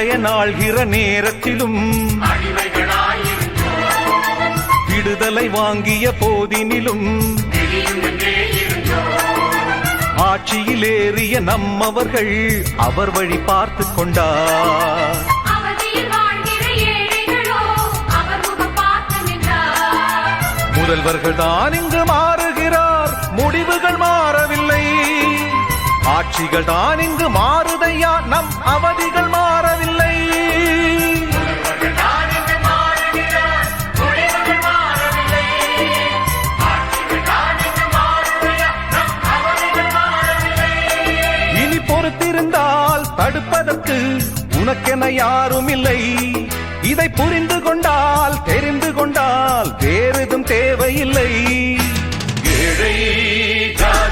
பயனாள்கிற நேரத்திலும் விடுதலை வாங்கிய போதினிலும் ஆட்சியில் ஏறிய நம்மவர்கள் அவர் வழி பார்த்து கொண்டார். முதல்வர்கள் தான் இங்கு மாறுகிறார், முடிவுகள் மாறவில்லை. ஆட்சிகள் தான் இங்கு மாறுதையா, நம் அவதிகள் மாறவில்லை. இனி பொறுத்திருந்தால் தடுப்பதற்கு உனக்கென யாரும் இல்லை. இதை புரிந்து கொண்டால் தெரிந்து கொண்டால் வேறெதும் தேவையில்லை.